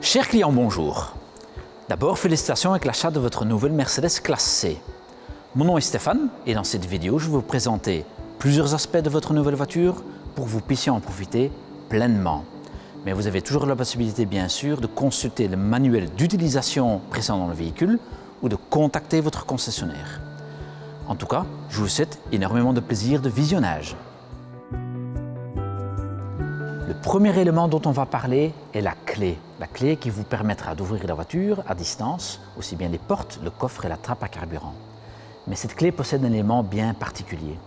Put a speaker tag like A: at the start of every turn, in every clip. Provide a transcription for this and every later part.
A: Chers clients, bonjour. D'abord, félicitations avec l'achat de votre nouvelle Mercedes classe C. Mon nom est Stéphane et dans cette vidéo, je vais vous présenter plusieurs aspects de votre nouvelle voiture pour que vous puissiez en profiter pleinement. Mais vous avez toujours la possibilité, bien sûr, de consulter le manuel d'utilisation présent dans le véhicule ou de contacter votre concessionnaire. En tout cas, je vous souhaite énormément de plaisir de visionnage. Le premier élément dont on va parler est la clé qui vous permettra d'ouvrir la voiture à distance, aussi bien les portes, le coffre et la trappe à carburant. Mais cette clé possède un élément bien particulier.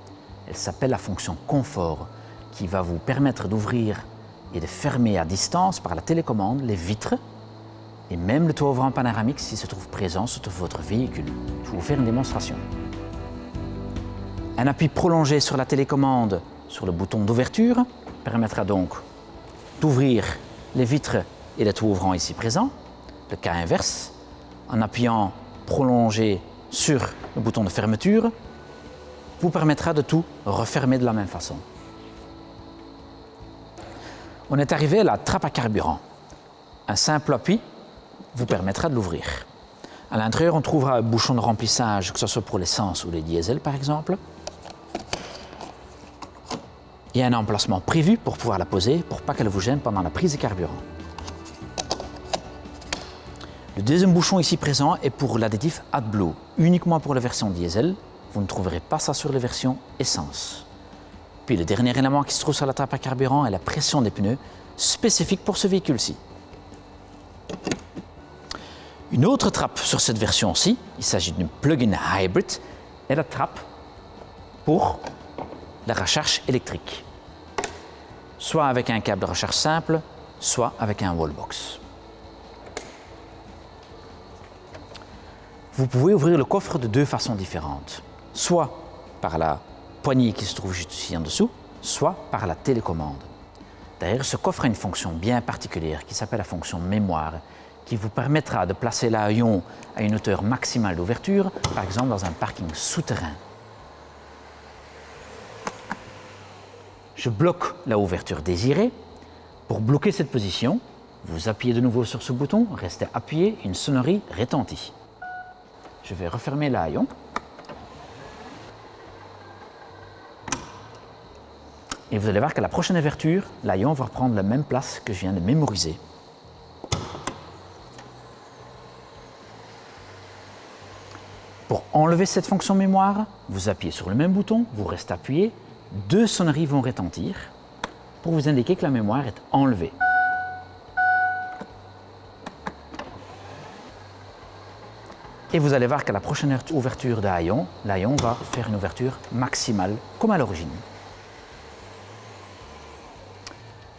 A: Elle s'appelle la fonction confort, qui va vous permettre d'ouvrir et de fermer à distance par la télécommande les vitres et même le toit ouvrant panoramique s'il se trouve présent sur votre véhicule. Je vais vous faire une démonstration. Un appui prolongé sur la télécommande sur le bouton d'ouverture permettra donc d'ouvrir les vitres et le toit ouvrant ici présent. Le cas inverse, en appuyant prolongé sur le bouton de fermeture, vous permettra de tout refermer de la même façon. On est arrivé à la trappe à carburant. Un simple appui vous permettra de l'ouvrir. À l'intérieur, on trouvera un bouchon de remplissage, que ce soit pour l'essence ou les diesels par exemple. Il y a un emplacement prévu pour pouvoir la poser, pour pas qu'elle vous gêne pendant la prise de carburant. Le deuxième bouchon ici présent est pour l'additif AdBlue, uniquement pour la version diesel. Vous ne trouverez pas ça sur les versions essence. Puis le dernier élément qui se trouve sur la trappe à carburant est la pression des pneus, spécifique pour ce véhicule-ci. Une autre trappe sur cette version-ci, il s'agit d'une plug-in hybrid, est la trappe pour la recharge électrique. Soit avec un câble de recharge simple, soit avec un wallbox. Vous pouvez ouvrir le coffre de deux façons différentes. Soit par la poignée qui se trouve juste ici en dessous, soit par la télécommande. D'ailleurs, ce coffre a une fonction bien particulière qui s'appelle la fonction mémoire, qui vous permettra de placer l'haillon à une hauteur maximale d'ouverture, par exemple dans un parking souterrain. Je bloque la ouverture désirée. Pour bloquer cette position, vous appuyez de nouveau sur ce bouton, restez appuyé, une sonnerie retentit. Je vais refermer l'haillon. Et vous allez voir qu'à la prochaine ouverture, l'haillon va reprendre la même place que je viens de mémoriser. Pour enlever cette fonction mémoire, vous appuyez sur le même bouton, vous restez appuyé, deux sonneries vont retentir pour vous indiquer que la mémoire est enlevée. Et vous allez voir qu'à la prochaine ouverture de l'haillon va faire une ouverture maximale comme à l'origine.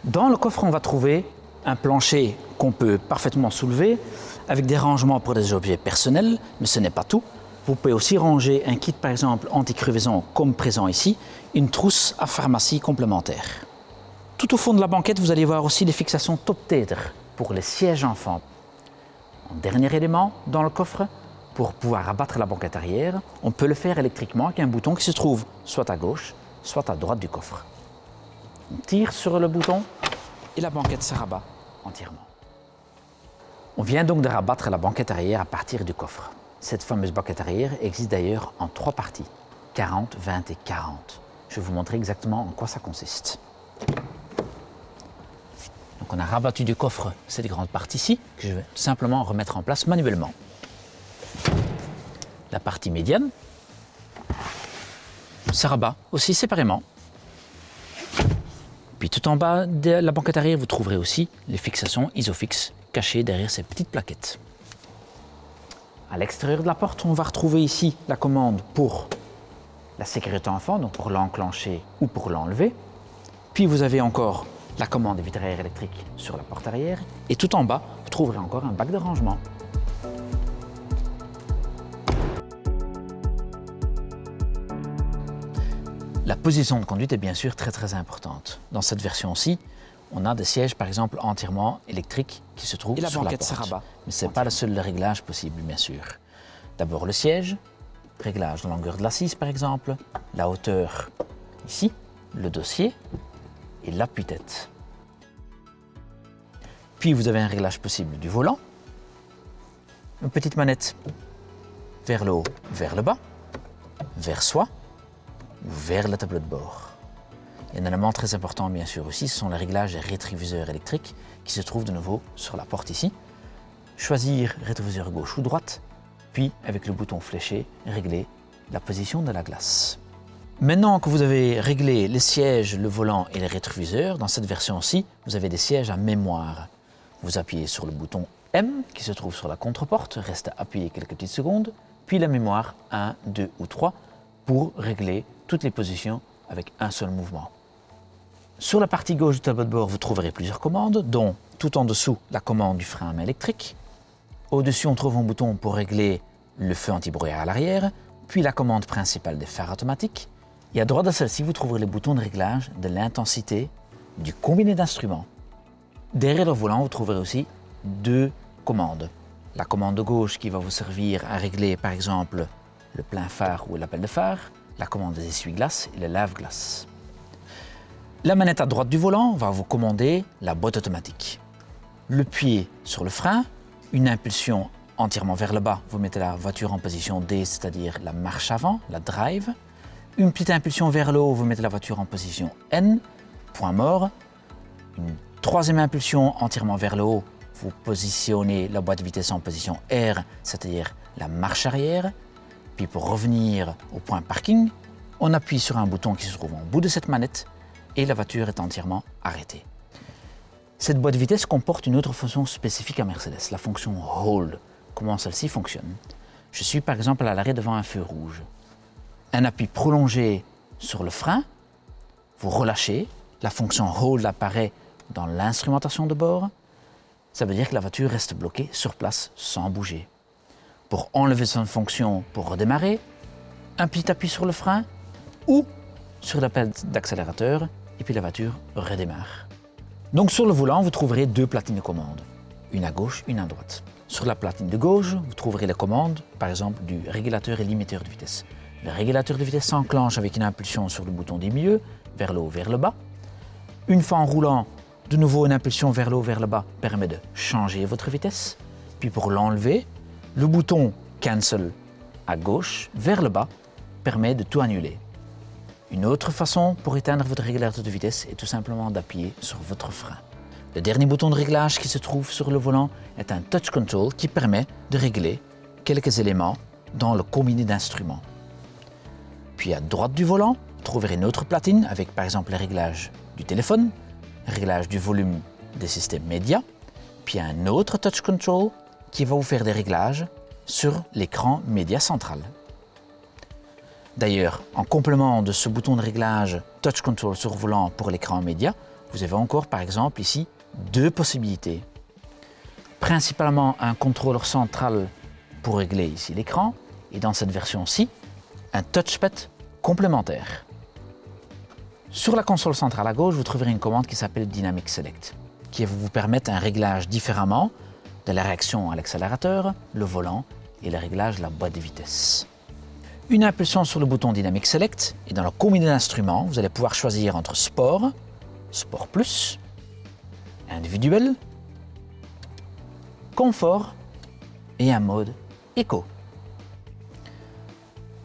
A: Dans le coffre, on va trouver un plancher qu'on peut parfaitement soulever avec des rangements pour des objets personnels, mais ce n'est pas tout. Vous pouvez aussi ranger un kit, par exemple, anti-crevaison comme présent ici, une trousse à pharmacie complémentaire. Tout au fond de la banquette, vous allez voir aussi les fixations top tether pour les sièges enfants. En dernier élément, dans le coffre, pour pouvoir abattre la banquette arrière, on peut le faire électriquement avec un bouton qui se trouve soit à gauche, soit à droite du coffre. On tire sur le bouton et la banquette se rabat entièrement. On vient donc de rabattre la banquette arrière à partir du coffre. Cette fameuse banquette arrière existe d'ailleurs en 3 parties, 40, 20 et 40. Je vais vous montrer exactement en quoi ça consiste. Donc on a rabattu du coffre cette grande partie-ci, que je vais simplement remettre en place manuellement. La partie médiane se rabat aussi séparément. Puis tout en bas de la banquette arrière, vous trouverez aussi les fixations Isofix cachées derrière ces petites plaquettes. À l'extérieur de la porte, on va retrouver ici la commande pour la sécurité enfant, donc pour l'enclencher ou pour l'enlever. Puis vous avez encore la commande de vitrailleur électrique sur la porte arrière. Et tout en bas, vous trouverez encore un bac de rangement. La position de conduite est bien sûr très importante. Dans cette version-ci, on a des sièges par exemple entièrement électriques qui se trouvent sur la porte. Mais ce n'est pas le seul réglage possible bien sûr. D'abord le siège, réglage de la longueur de l'assise par exemple, la hauteur ici, le dossier et l'appui-tête. Puis vous avez un réglage possible du volant, une petite manette vers le haut, vers le bas, vers soi ou vers le tableau de bord. Et un élément très important bien sûr aussi, ce sont les réglages des rétroviseurs électriques qui se trouvent de nouveau sur la porte ici. Choisir rétroviseur gauche ou droite, puis avec le bouton fléché, régler la position de la glace. Maintenant que vous avez réglé les sièges, le volant et les rétroviseurs, dans cette version-ci, vous avez des sièges à mémoire. Vous appuyez sur le bouton M qui se trouve sur la contre-porte, reste appuyé quelques petites secondes, puis la mémoire 1, 2 ou 3 pour régler toutes les positions avec un seul mouvement. Sur la partie gauche du tableau de bord, vous trouverez plusieurs commandes, dont tout en dessous la commande du frein à main électrique. Au-dessus, on trouve un bouton pour régler le feu anti-brouillard à l'arrière, puis la commande principale des phares automatiques. Et à droite de celle-ci, vous trouverez les boutons de réglage de l'intensité du combiné d'instruments. Derrière le volant, vous trouverez aussi deux commandes. La commande de gauche qui va vous servir à régler par exemple le plein phare ou l'appel de phare, la commande des essuie-glaces et le lave-glace. La manette à droite du volant va vous commander la boîte automatique. Le pied sur le frein, une impulsion entièrement vers le bas, vous mettez la voiture en position D, c'est-à-dire la marche avant, la drive. Une petite impulsion vers le haut, vous mettez la voiture en position N, point mort. Une troisième impulsion entièrement vers le haut, vous positionnez la boîte de vitesse en position R, c'est-à-dire la marche arrière. Puis pour revenir au point parking, on appuie sur un bouton qui se trouve en bout de cette manette et la voiture est entièrement arrêtée. Cette boîte de vitesse comporte une autre fonction spécifique à Mercedes, la fonction Hold. Comment celle-ci fonctionne? Je suis par exemple à l'arrêt devant un feu rouge. Un appui prolongé sur le frein, vous relâchez, la fonction Hold apparaît dans l'instrumentation de bord. Ça veut dire que la voiture reste bloquée sur place sans bouger. Pour enlever cette fonction pour redémarrer, un petit appui sur le frein ou sur la pelle d'accélérateur et puis la voiture redémarre. Donc sur le volant, vous trouverez deux platines de commande, une à gauche, une à droite. Sur la platine de gauche, vous trouverez les commandes, par exemple du régulateur et limiteur de vitesse. Le régulateur de vitesse s'enclenche avec une impulsion sur le bouton du milieu, vers le haut, vers le bas. Une fois en roulant, de nouveau une impulsion vers le haut, vers le bas permet de changer votre vitesse. Puis pour l'enlever, le bouton Cancel à gauche, vers le bas, permet de tout annuler. Une autre façon pour éteindre votre régulateur de vitesse est tout simplement d'appuyer sur votre frein. Le dernier bouton de réglage qui se trouve sur le volant est un touch control qui permet de régler quelques éléments dans le combiné d'instruments. Puis à droite du volant, vous trouverez une autre platine avec par exemple les réglages du téléphone, réglage du volume des systèmes médias, puis un autre touch control qui va vous faire des réglages sur l'écran média central. D'ailleurs, en complément de ce bouton de réglage Touch Control sur volant pour l'écran média, vous avez encore par exemple ici deux possibilités. Principalement un contrôleur central pour régler ici l'écran et dans cette version-ci, un touchpad complémentaire. Sur la console centrale à gauche, vous trouverez une commande qui s'appelle Dynamic Select, qui va vous permettre un réglage différemment de la réaction à l'accélérateur, le volant et le réglage de la boîte de vitesse. Une impulsion sur le bouton Dynamic Select et dans le combiné d'instruments, vous allez pouvoir choisir entre Sport, Sport Plus, Individuel, Confort et un mode Eco.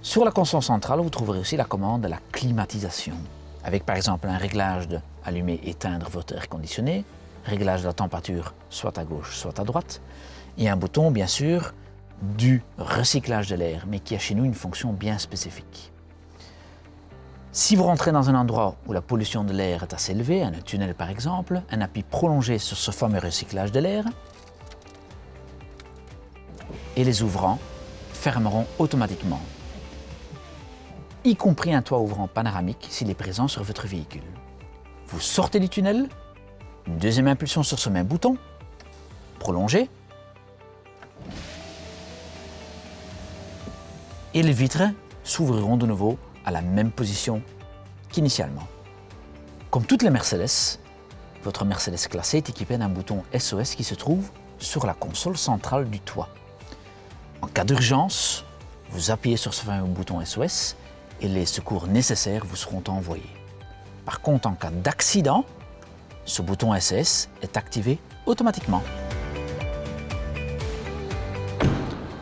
A: Sur la console centrale, vous trouverez aussi la commande de la climatisation, avec par exemple un réglage de allumer-éteindre votre air conditionné, réglage de la température soit à gauche, soit à droite, et un bouton bien sûr du recyclage de l'air, mais qui a chez nous une fonction bien spécifique. Si vous rentrez dans un endroit où la pollution de l'air est assez élevée, un tunnel par exemple, un appui prolongé sur ce fameux recyclage de l'air, et les ouvrants fermeront automatiquement, y compris un toit ouvrant panoramique s'il est présent sur votre véhicule. Vous sortez du tunnel, une deuxième impulsion sur ce même bouton, prolongé, et les vitres s'ouvriront de nouveau à la même position qu'initialement. Comme toutes les Mercedes, votre Mercedes classée est équipée d'un bouton SOS qui se trouve sur la console centrale du toit. En cas d'urgence, vous appuyez sur ce fameux bouton SOS et les secours nécessaires vous seront envoyés. Par contre, en cas d'accident, ce bouton SOS est activé automatiquement.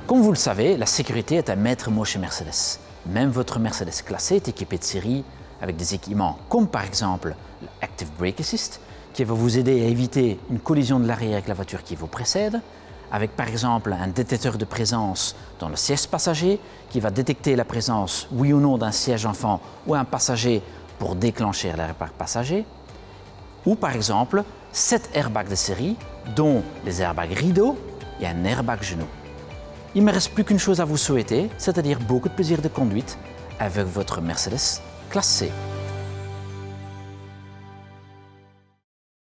A: Comme vous le savez, la sécurité est un maître mot chez Mercedes. Même votre Mercedes classée est équipée de série avec des équipements comme par exemple l'Active Brake Assist qui va vous aider à éviter une collision de l'arrière avec la voiture qui vous précède, avec par exemple un détecteur de présence dans le siège passager qui va détecter la présence, oui ou non, d'un siège enfant ou un passager pour déclencher l'airbag passager, ou par exemple 7 airbags de série dont les airbags rideau et un airbag genou. Il ne me reste plus qu'une chose à vous souhaiter, c'est-à-dire beaucoup de plaisir de conduite avec votre Mercedes classe C.